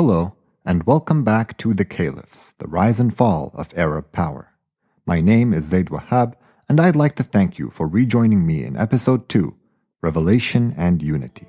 Hello, and welcome back to the Caliphs, the rise and fall of Arab power. My name is Zaid Wahab, and I'd like to thank you for rejoining me in Episode 2, Revelation and Unity.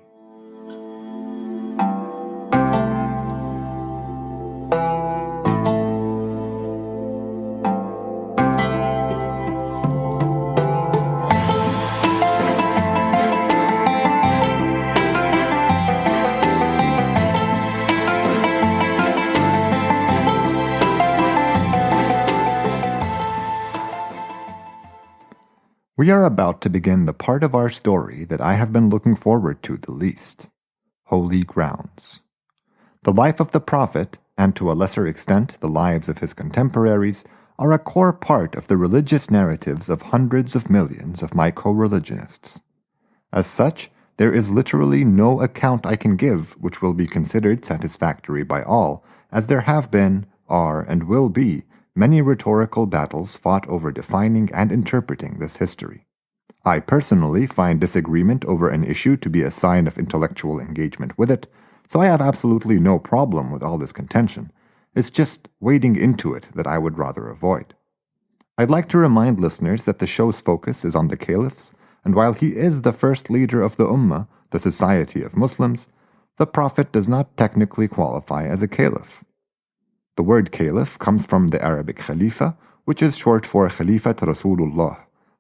We are about to begin the part of our story that I have been looking forward to the least: holy grounds. The life of the Prophet, and to a lesser extent the lives of his contemporaries, are a core part of the religious narratives of hundreds of millions of my co-religionists. As such, there is literally no account I can give which will be considered satisfactory by all, as there have been, are, and will be many rhetorical battles fought over defining and interpreting this history. I personally find disagreement over an issue to be a sign of intellectual engagement with it, so I have absolutely no problem with all this contention. It's just wading into it that I would rather avoid. I'd like to remind listeners that the show's focus is on the Caliphs, and while he is the first leader of the Ummah, the society of Muslims, the Prophet does not technically qualify as a Caliph. The word Caliph comes from the Arabic Khalifa, which is short for Khalifat Rasulullah,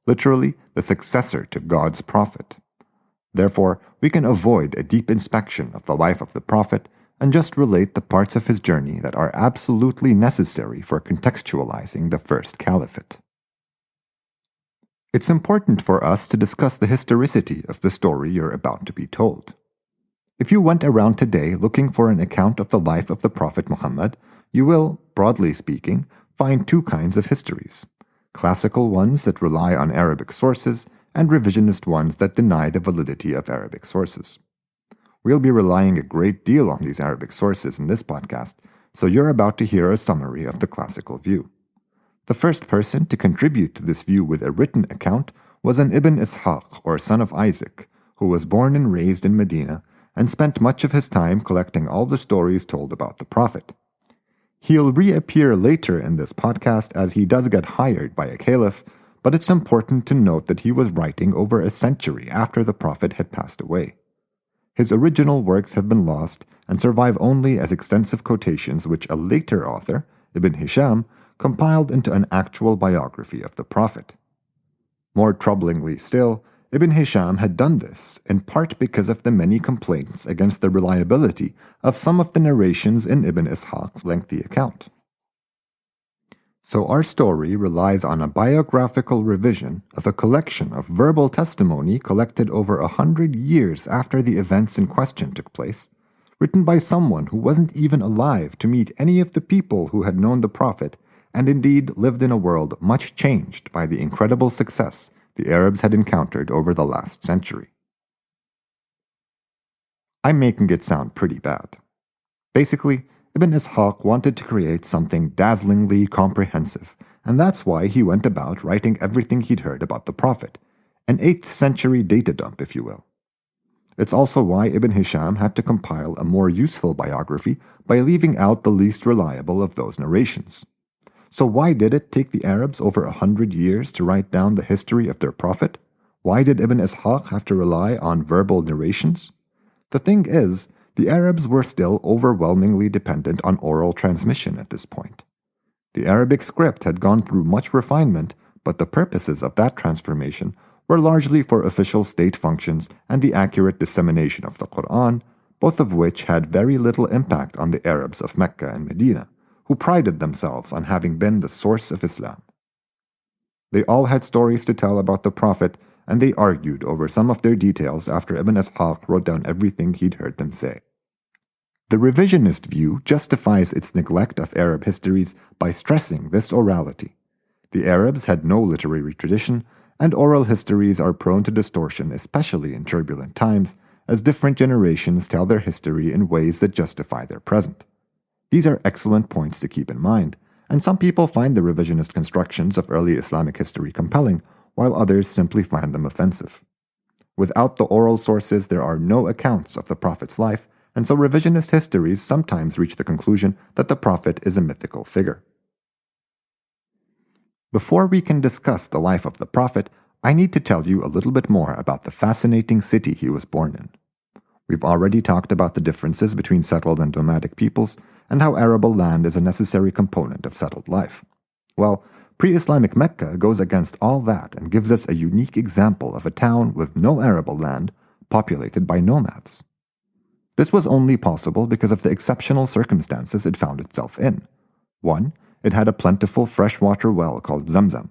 literally the successor to God's Prophet. Therefore, we can avoid a deep inspection of the life of the Prophet and just relate the parts of his journey that are absolutely necessary for contextualizing the first caliphate. It's important for us to discuss the historicity of the story you're about to be told. If you went around today looking for an account of the life of the Prophet Muhammad, you will, broadly speaking, find two kinds of histories: classical ones that rely on Arabic sources and revisionist ones that deny the validity of Arabic sources. We'll be relying a great deal on these Arabic sources in this podcast, so you're about to hear a summary of the classical view. The first person to contribute to this view with a written account was an Ibn Ishaq, or son of Isaac, who was born and raised in Medina and spent much of his time collecting all the stories told about the Prophet. He'll reappear later in this podcast as he does get hired by a caliph, but it's important to note that he was writing over a century after the Prophet had passed away. His original works have been lost and survive only as extensive quotations which a later author, Ibn Hisham, compiled into an actual biography of the Prophet. More troublingly still, Ibn Hisham had done this in part because of the many complaints against the reliability of some of the narrations in Ibn Ishaq's lengthy account. So our story relies on a biographical revision of a collection of verbal testimony collected over 100 years after the events in question took place, written by someone who wasn't even alive to meet any of the people who had known the Prophet, and indeed lived in a world much changed by the incredible success the Arabs had encountered over the last century. I'm making it sound pretty bad. Basically, Ibn Ishaq wanted to create something dazzlingly comprehensive, and that's why he went about writing everything he'd heard about the Prophet, an 8th century data dump, if you will. It's also why Ibn Hisham had to compile a more useful biography by leaving out the least reliable of those narrations. So why did it take the Arabs over 100 years to write down the history of their Prophet? Why did Ibn Ishaq have to rely on verbal narrations? The thing is, the Arabs were still overwhelmingly dependent on oral transmission at this point. The Arabic script had gone through much refinement, but the purposes of that transformation were largely for official state functions and the accurate dissemination of the Quran, both of which had very little impact on the Arabs of Mecca and Medina, who prided themselves on having been the source of Islam. They all had stories to tell about the Prophet, and they argued over some of their details after Ibn Ishaq wrote down everything he'd heard them say. The revisionist view justifies its neglect of Arab histories by stressing this orality. The Arabs had no literary tradition, and oral histories are prone to distortion, especially in turbulent times, as different generations tell their history in ways that justify their present. These are excellent points to keep in mind, and some people find the revisionist constructions of early Islamic history compelling, while others simply find them offensive. Without the oral sources, there are no accounts of the Prophet's life, and so revisionist histories sometimes reach the conclusion that the Prophet is a mythical figure. Before we can discuss the life of the Prophet, I need to tell you a little bit more about the fascinating city he was born in. We've already talked about the differences between settled and nomadic peoples, and how arable land is a necessary component of settled life. Well, pre-Islamic Mecca goes against all that and gives us a unique example of a town with no arable land, populated by nomads. This was only possible because of the exceptional circumstances it found itself in. 1. It had a plentiful freshwater well called Zamzam.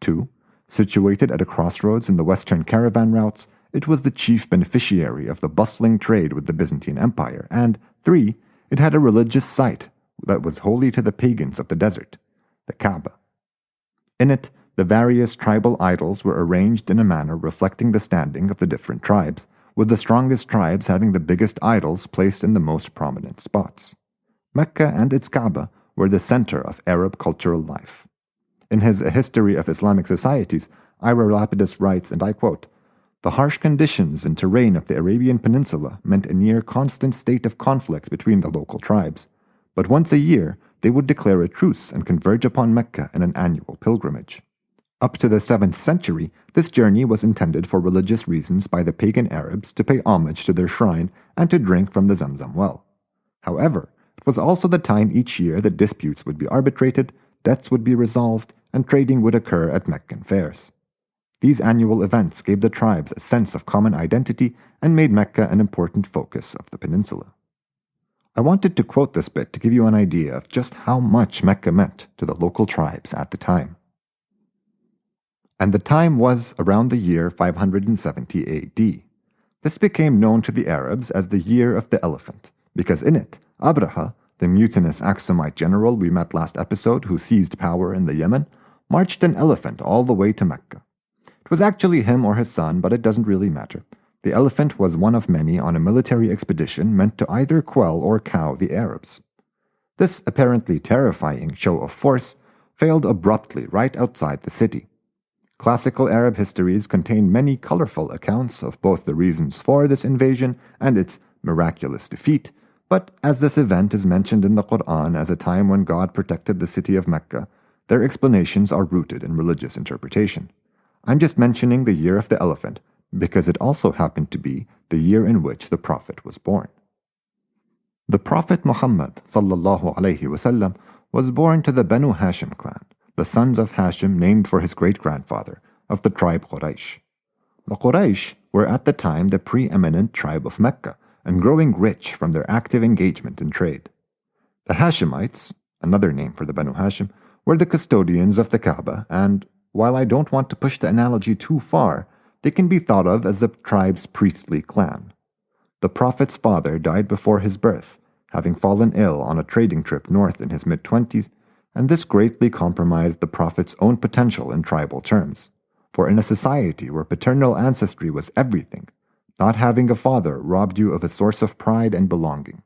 2. Situated at a crossroads in the western caravan routes, it was the chief beneficiary of the bustling trade with the Byzantine Empire. And 3. It had a religious site that was holy to the pagans of the desert, the Kaaba. In it, the various tribal idols were arranged in a manner reflecting the standing of the different tribes, with the strongest tribes having the biggest idols placed in the most prominent spots. Mecca and its Kaaba were the center of Arab cultural life. In his A History of Islamic Societies, Ira Lapidus writes, and I quote, "The harsh conditions and terrain of the Arabian Peninsula meant a near constant state of conflict between the local tribes, but once a year they would declare a truce and converge upon Mecca in an annual pilgrimage. Up to the 7th century, this journey was intended for religious reasons by the pagan Arabs to pay homage to their shrine and to drink from the Zamzam well. However, it was also the time each year that disputes would be arbitrated, debts would be resolved, and trading would occur at Meccan fairs. These annual events gave the tribes a sense of common identity and made Mecca an important focus of the peninsula." I wanted to quote this bit to give you an idea of just how much Mecca meant to the local tribes at the time. And the time was around the year 570 AD. This became known to the Arabs as the Year of the Elephant, because in it, Abraha, the mutinous Aksumite general we met last episode who seized power in the Yemen, marched an elephant all the way to Mecca. It was actually him or his son, but it doesn't really matter. The elephant was one of many on a military expedition meant to either quell or cow the Arabs. This apparently terrifying show of force failed abruptly right outside the city. Classical Arab histories contain many colorful accounts of both the reasons for this invasion and its miraculous defeat, but as this event is mentioned in the Quran as a time when God protected the city of Mecca, their explanations are rooted in religious interpretation. I'm just mentioning the Year of the Elephant because it also happened to be the year in which the Prophet was born. The Prophet Muhammad ﷺ was born to the Banu Hashim clan, the sons of Hashim named for his great-grandfather, of the tribe Quraysh. The Quraysh were at the time the preeminent tribe of Mecca and growing rich from their active engagement in trade. The Hashemites, another name for the Banu Hashim, were the custodians of the Kaaba, and while I don't want to push the analogy too far, they can be thought of as the tribe's priestly clan. The Prophet's father died before his birth, having fallen ill on a trading trip north in his mid-20s, and this greatly compromised the Prophet's own potential in tribal terms. For in a society where paternal ancestry was everything, not having a father robbed you of a source of pride and belonging.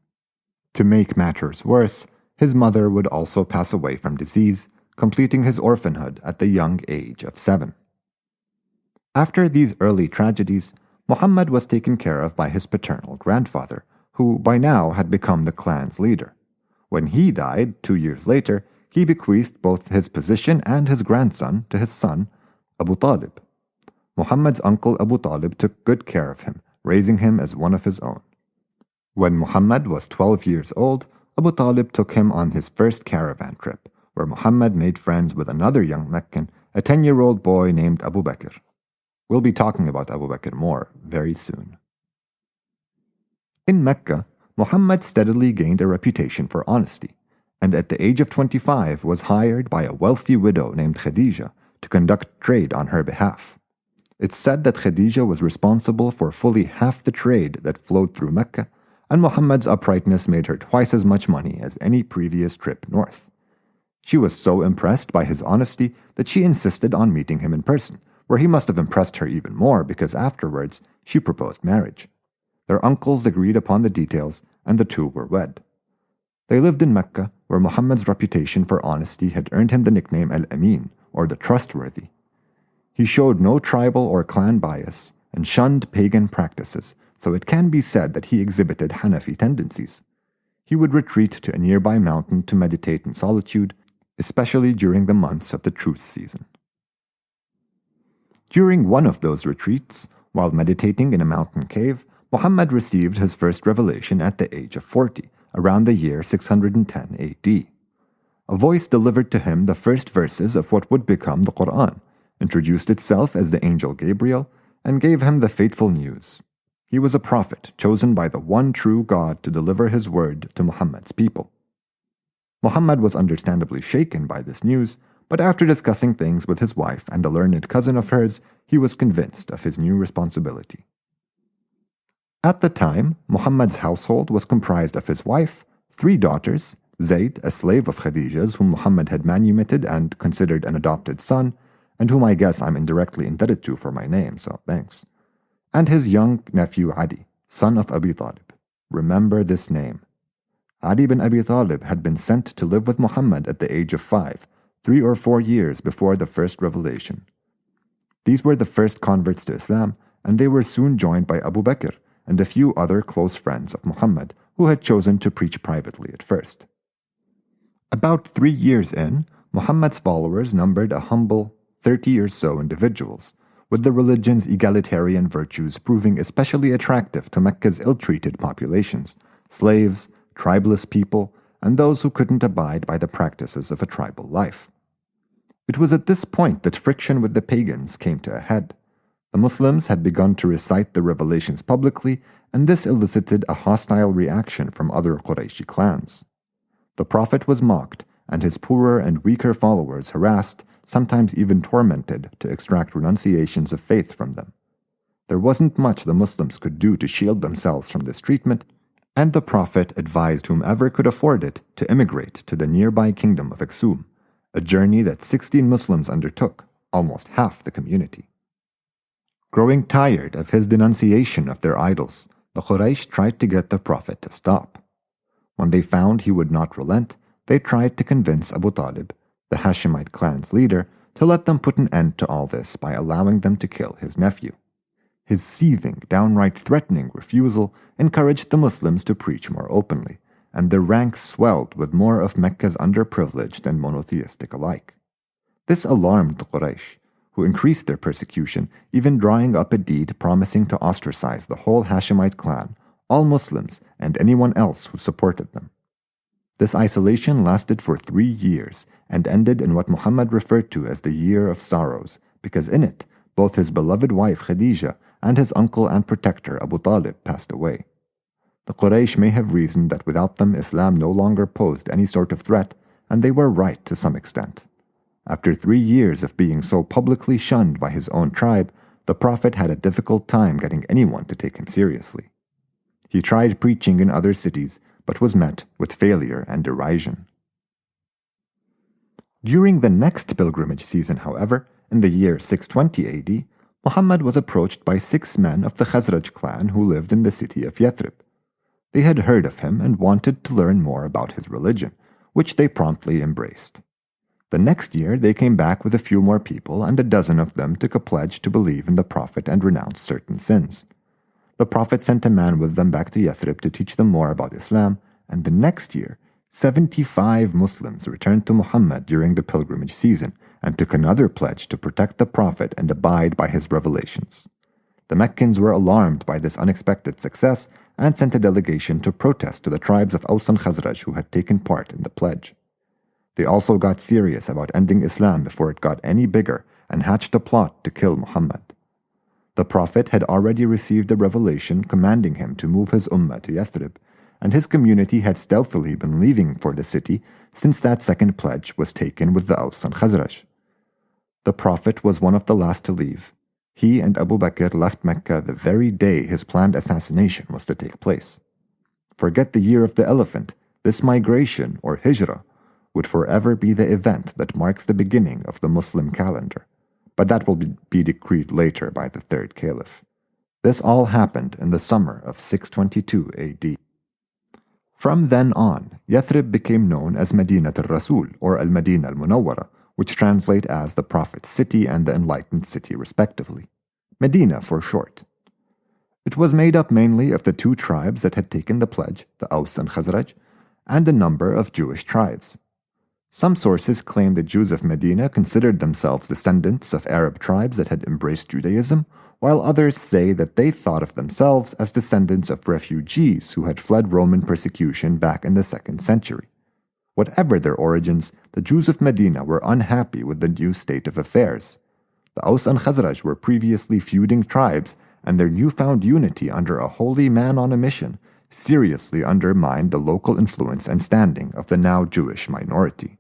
To make matters worse, his mother would also pass away from disease, completing his orphanhood at the young age of 7. After these early tragedies, Muhammad was taken care of by his paternal grandfather, who by now had become the clan's leader. When he died 2 years later, he bequeathed both his position and his grandson to his son, Abu Talib. Muhammad's uncle Abu Talib took good care of him, raising him as one of his own. When Muhammad was 12 years old, Abu Talib took him on his first caravan trip, where Muhammad made friends with another young Meccan, a 10-year-old boy named Abu Bakr. We'll be talking about Abu Bakr more very soon. In Mecca, Muhammad steadily gained a reputation for honesty, and at the age of 25 was hired by a wealthy widow named Khadija to conduct trade on her behalf. It's said that Khadija was responsible for fully half the trade that flowed through Mecca, and Muhammad's uprightness made her twice as much money as any previous trip north. She was so impressed by his honesty that she insisted on meeting him in person, where he must have impressed her even more because afterwards she proposed marriage. Their uncles agreed upon the details, and the two were wed. They lived in Mecca, where Muhammad's reputation for honesty had earned him the nickname Al-Amin, or the trustworthy. He showed no tribal or clan bias and shunned pagan practices, so it can be said that he exhibited Hanafi tendencies. He would retreat to a nearby mountain to meditate in solitude, especially during the months of the truce season. During one of those retreats, while meditating in a mountain cave, Muhammad received his first revelation at the age of 40, around the year 610 AD. A voice delivered to him the first verses of what would become the Quran, introduced itself as the angel Gabriel, and gave him the fateful news. He was a prophet chosen by the one true God to deliver his word to Muhammad's people. Muhammad was understandably shaken by this news, but after discussing things with his wife and a learned cousin of hers, he was convinced of his new responsibility. At the time, Muhammad's household was comprised of his wife, 3 daughters, Zayd, a slave of Khadija's whom Muhammad had manumitted and considered an adopted son, and whom I guess I'm indirectly indebted to for my name, so thanks, and his young nephew Adi, son of Abi Talib. Remember this name. Adi bin Abi Talib had been sent to live with Muhammad at the age of 5, 3 or 4 years before the first revelation. These were the first converts to Islam, and they were soon joined by Abu Bakr and a few other close friends of Muhammad who had chosen to preach privately at first. About 3 years in, Muhammad's followers numbered a humble 30 or so individuals, with the religion's egalitarian virtues proving especially attractive to Mecca's ill-treated populations, slaves, tribeless people, and those who couldn't abide by the practices of a tribal life. It was at this point that friction with the pagans came to a head. The Muslims had begun to recite the revelations publicly, and this elicited a hostile reaction from other Qurayshi clans. The Prophet was mocked, and his poorer and weaker followers harassed, sometimes even tormented, to extract renunciations of faith from them. There wasn't much the Muslims could do to shield themselves from this treatment, and the Prophet advised whomever could afford it to immigrate to the nearby kingdom of Aksum, a journey that 16 Muslims undertook, almost half the community. Growing tired of his denunciation of their idols, the Quraysh tried to get the Prophet to stop. When they found he would not relent, they tried to convince Abu Talib, the Hashemite clan's leader, to let them put an end to all this by allowing them to kill his nephew. His seething, downright threatening refusal encouraged the Muslims to preach more openly, and their ranks swelled with more of Mecca's underprivileged and monotheistic alike. This alarmed the Quraysh, who increased their persecution, even drawing up a deed promising to ostracize the whole Hashemite clan, all Muslims, and anyone else who supported them. This isolation lasted for 3 years and ended in what Muhammad referred to as the Year of Sorrows, because in it, both his beloved wife Khadija and his uncle and protector Abu Talib passed away. The Quraysh may have reasoned that without them Islam no longer posed any sort of threat, and they were right to some extent. After 3 years of being so publicly shunned by his own tribe, the Prophet had a difficult time getting anyone to take him seriously. He tried preaching in other cities, but was met with failure and derision. During the next pilgrimage season, however, in the year 620 AD, Muhammad was approached by 6 men of the Khazraj clan who lived in the city of Yathrib. They had heard of him and wanted to learn more about his religion, which they promptly embraced. The next year they came back with a few more people, and a dozen of them took a pledge to believe in the Prophet and renounce certain sins. The Prophet sent a man with them back to Yathrib to teach them more about Islam, and the next year, 75 Muslims returned to Muhammad during the pilgrimage season and took another pledge to protect the Prophet and abide by his revelations. The Meccans were alarmed by this unexpected success and sent a delegation to protest to the tribes of Aws and Khazraj who had taken part in the pledge. They also got serious about ending Islam before it got any bigger and hatched a plot to kill Muhammad. The Prophet had already received a revelation commanding him to move his ummah to Yathrib, and his community had stealthily been leaving for the city since that second pledge was taken with the Aws and Khazraj. The Prophet was one of the last to leave. He and Abu Bakr left Mecca the very day his planned assassination was to take place. Forget the year of the elephant, this migration, or hijrah, would forever be the event that marks the beginning of the Muslim calendar, but that will be decreed later by the third Caliph. This all happened in the summer of 622 AD. From then on, Yathrib became known as Madinat al-Rasul, or al-Madinah al-Munawwara, which translate as the Prophet's city and the Enlightened City respectively. Medina for short. It was made up mainly of the two tribes that had taken the pledge, the Aus and Khazraj, and a number of Jewish tribes. Some sources claim the Jews of Medina considered themselves descendants of Arab tribes that had embraced Judaism, while others say that they thought of themselves as descendants of refugees who had fled Roman persecution back in the 2nd century. Whatever their origins, the Jews of Medina were unhappy with the new state of affairs. The Aus and Khazraj were previously feuding tribes, and their newfound unity under a holy man on a mission seriously undermined the local influence and standing of the now Jewish minority.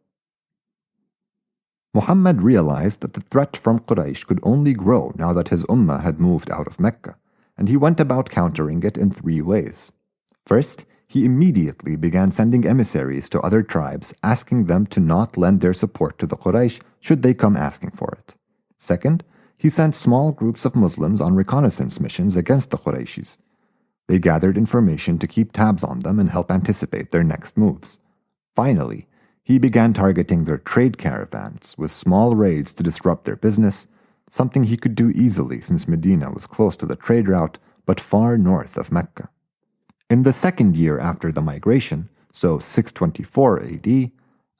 Muhammad realized that the threat from Quraysh could only grow now that his ummah had moved out of Mecca, and he went about countering it in 3 ways. First, he immediately began sending emissaries to other tribes, asking them to not lend their support to the Quraysh should they come asking for it. Second, he sent small groups of Muslims on reconnaissance missions against the Qurayshis. They gathered information to keep tabs on them and help anticipate their next moves. Finally, he began targeting their trade caravans with small raids to disrupt their business, something he could do easily since Medina was close to the trade route but far north of Mecca. In the 2nd year after the migration, so 624 AD,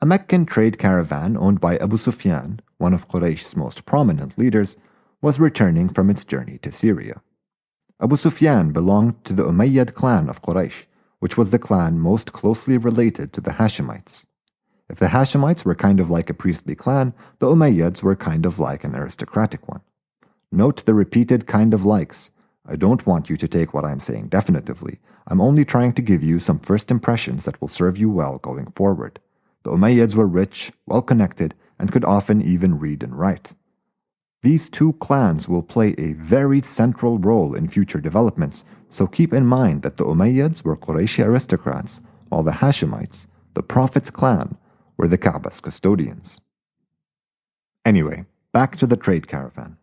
a Meccan trade caravan owned by Abu Sufyan, one of Quraysh's most prominent leaders, was returning from its journey to Syria. Abu Sufyan belonged to the Umayyad clan of Quraysh, which was the clan most closely related to the Hashemites. If the Hashemites were kind of like a priestly clan, the Umayyads were kind of like an aristocratic one. Note the repeated kind of likes. I don't want you to take what I'm saying definitively. I'm only trying to give you some first impressions that will serve you well going forward. The Umayyads were rich, well-connected, and could often even read and write. These two clans will play a very central role in future developments, so keep in mind that the Umayyads were Qurayshi aristocrats, while the Hashemites, the Prophet's clan, were the Ka'ba's custodians. Anyway, back to the trade caravan.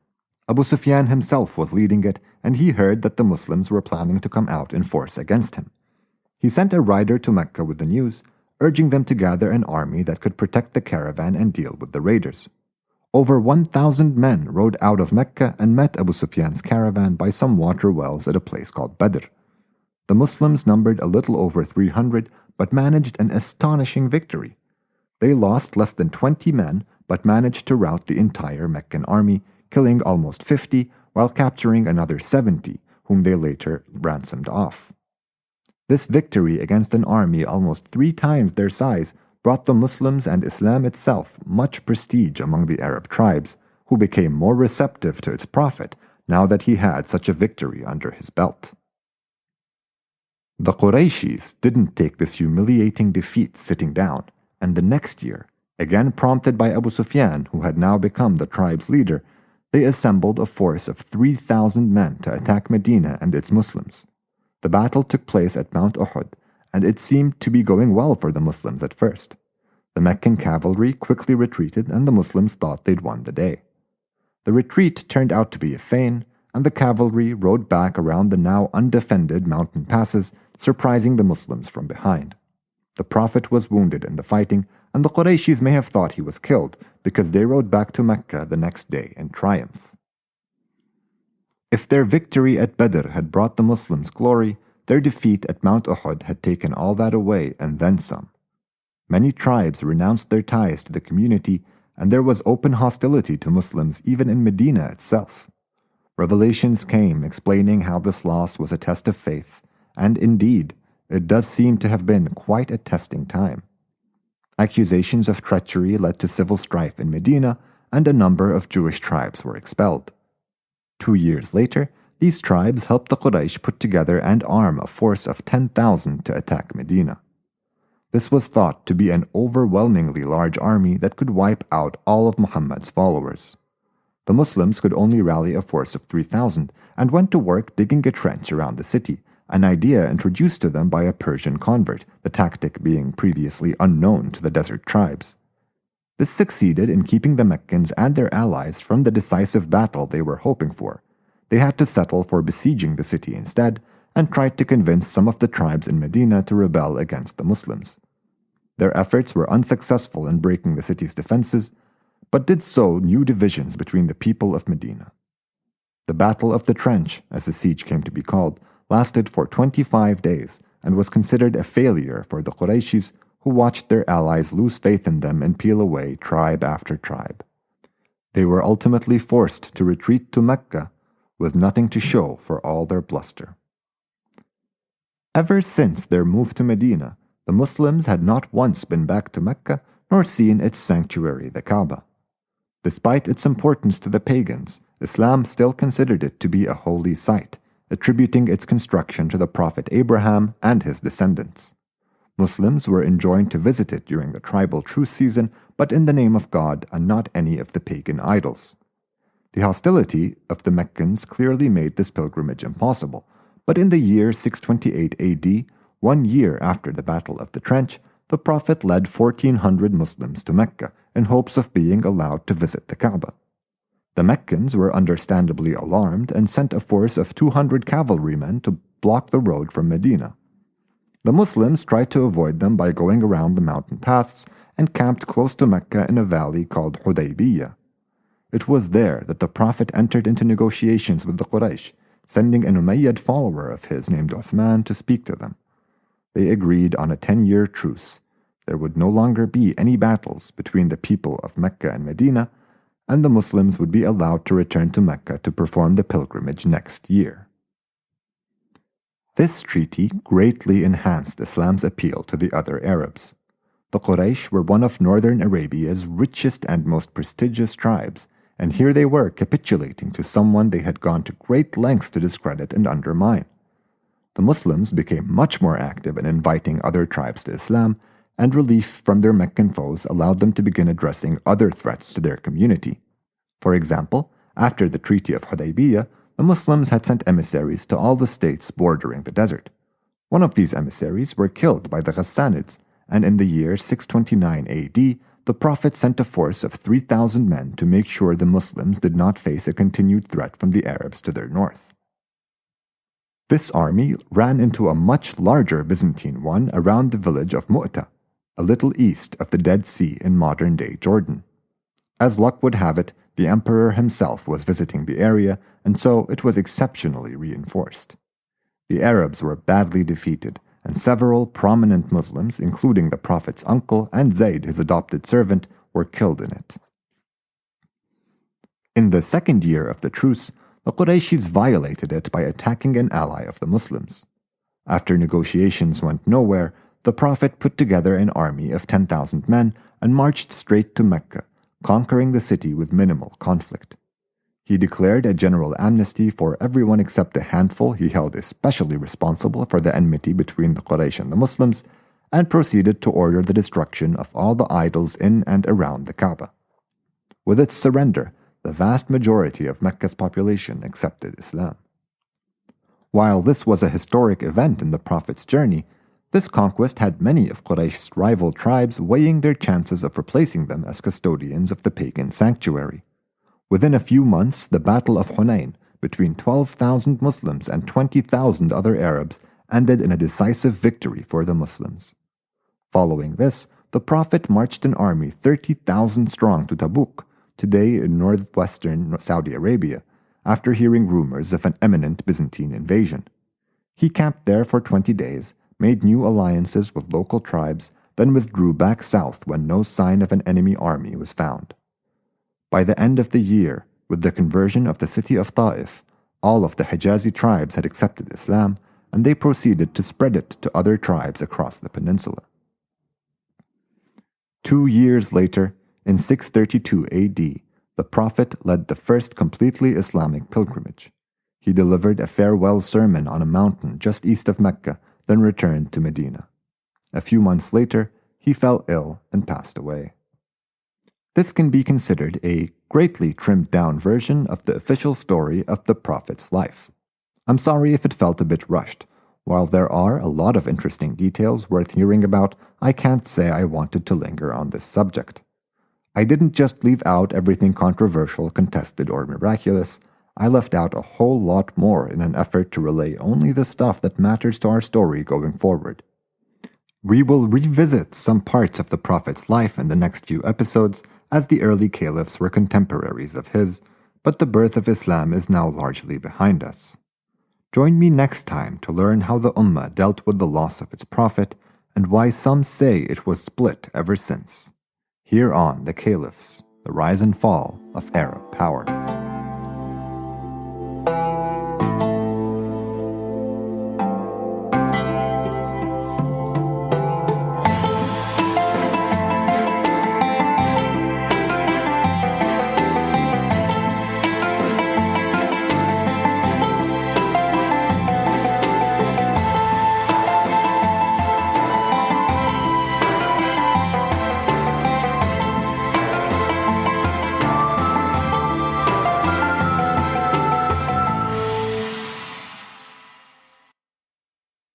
Abu Sufyan himself was leading it, and he heard that the Muslims were planning to come out in force against him. He sent a rider to Mecca with the news, urging them to gather an army that could protect the caravan and deal with the raiders. Over 1,000 men rode out of Mecca and met Abu Sufyan's caravan by some water wells at a place called Badr. The Muslims numbered a little over 300, but managed an astonishing victory. They lost less than 20 men, but managed to rout the entire Meccan army, killing almost 50 while capturing another 70, whom they later ransomed off. This victory against an army almost 3 times their size brought the Muslims and Islam itself much prestige among the Arab tribes, who became more receptive to its prophet now that he had such a victory under his belt. The Qurayshis didn't take this humiliating defeat sitting down, and the next year, again prompted by Abu Sufyan, who had now become the tribe's leader, they assembled a force of 3,000 men to attack Medina and its Muslims. The battle took place at Mount Uhud, and it seemed to be going well for the Muslims at first. The Meccan cavalry quickly retreated, and the Muslims thought they'd won the day. The retreat turned out to be a feign, and the cavalry rode back around the now undefended mountain passes, surprising the Muslims from behind. The Prophet was wounded in the fighting, and the Qurayshis may have thought he was killed because they rode back to Mecca the next day in triumph. If their victory at Badr had brought the Muslims glory, their defeat at Mount Uhud had taken all that away and then some. Many tribes renounced their ties to the community, and there was open hostility to Muslims even in Medina itself. Revelations came explaining how this loss was a test of faith, and indeed, it does seem to have been quite a testing time. Accusations of treachery led to civil strife in Medina, and a number of Jewish tribes were expelled. 2 years later, these tribes helped the Quraysh put together and arm a force of 10,000 to attack Medina. This was thought to be an overwhelmingly large army that could wipe out all of Muhammad's followers. The Muslims could only rally a force of 3,000 and went to work digging a trench around the city, an idea introduced to them by a Persian convert, the tactic being previously unknown to the desert tribes. This succeeded in keeping the Meccans and their allies from the decisive battle they were hoping for. They had to settle for besieging the city instead, and tried to convince some of the tribes in Medina to rebel against the Muslims. Their efforts were unsuccessful in breaking the city's defenses, but did sow new divisions between the people of Medina. The Battle of the Trench, as the siege came to be called, lasted for 25 days and was considered a failure for the Qurayshis, who watched their allies lose faith in them and peel away tribe after tribe. They were ultimately forced to retreat to Mecca with nothing to show for all their bluster. Ever since their move to Medina, the Muslims had not once been back to Mecca nor seen its sanctuary, the Kaaba. Despite its importance to the pagans, Islam still considered it to be a holy site, attributing its construction to the Prophet Abraham and his descendants. Muslims were enjoined to visit it during the tribal truce season, but in the name of God and not any of the pagan idols. The hostility of the Meccans clearly made this pilgrimage impossible, but in the year 628 AD, 1 year after the Battle of the Trench, the Prophet led 1,400 Muslims to Mecca in hopes of being allowed to visit the Kaaba. The Meccans were understandably alarmed and sent a force of 200 cavalrymen to block the road from Medina. The Muslims tried to avoid them by going around the mountain paths and camped close to Mecca in a valley called Hudaybiyah. It was there that the Prophet entered into negotiations with the Quraysh, sending an Umayyad follower of his named Uthman to speak to them. They agreed on a 10-year truce. There would no longer be any battles between the people of Mecca and Medina, and the Muslims would be allowed to return to Mecca to perform the pilgrimage next year. This treaty greatly enhanced Islam's appeal to the other Arabs. The Quraysh were one of northern Arabia's richest and most prestigious tribes, and here they were capitulating to someone they had gone to great lengths to discredit and undermine. The Muslims became much more active in inviting other tribes to Islam, and relief from their Meccan foes allowed them to begin addressing other threats to their community. For example, after the Treaty of Hudaybiyah, the Muslims had sent emissaries to all the states bordering the desert. One of these emissaries were killed by the Ghassanids, and in the year 629 AD, the Prophet sent a force of 3,000 men to make sure the Muslims did not face a continued threat from the Arabs to their north. This army ran into a much larger Byzantine one around the village of Mu'tah, a little east of the Dead Sea in modern-day Jordan. As luck would have it, the emperor himself was visiting the area, and so it was exceptionally reinforced. The Arabs were badly defeated, and several prominent Muslims, including the Prophet's uncle and Zayd, his adopted servant, were killed in it. In the second year of the truce, the Qurayshis violated it by attacking an ally of the Muslims. After negotiations went nowhere, the Prophet put together an army of 10,000 men and marched straight to Mecca, conquering the city with minimal conflict. He declared a general amnesty for everyone except a handful he held especially responsible for the enmity between the Quraysh and the Muslims, and proceeded to order the destruction of all the idols in and around the Kaaba. With its surrender, the vast majority of Mecca's population accepted Islam. While this was a historic event in the Prophet's journey, this conquest had many of Quraysh's rival tribes weighing their chances of replacing them as custodians of the pagan sanctuary. Within a few months, the Battle of Hunayn, between 12,000 Muslims and 20,000 other Arabs, ended in a decisive victory for the Muslims. Following this, the Prophet marched an army 30,000 strong to Tabuk, today in northwestern Saudi Arabia, after hearing rumors of an imminent Byzantine invasion. He camped there for 20 days, made new alliances with local tribes, then withdrew back south when no sign of an enemy army was found. By the end of the year, with the conversion of the city of Ta'if, all of the Hijazi tribes had accepted Islam, and they proceeded to spread it to other tribes across the peninsula. 2 years later, in 632 AD, the Prophet led the first completely Islamic pilgrimage. He delivered a farewell sermon on a mountain just east of Mecca, then returned to Medina. A few months later, he fell ill and passed away. This can be considered a greatly trimmed-down version of the official story of the Prophet's life. I'm sorry if it felt a bit rushed. While there are a lot of interesting details worth hearing about, I can't say I wanted to linger on this subject. I didn't just leave out everything controversial, contested, or miraculous. I left out a whole lot more in an effort to relay only the stuff that matters to our story going forward. We will revisit some parts of the Prophet's life in the next few episodes, as the early Caliphs were contemporaries of his, but the birth of Islam is now largely behind us. Join me next time to learn how the Ummah dealt with the loss of its prophet and why some say it was split ever since. Here on the Caliphs, the rise and fall of Arab power.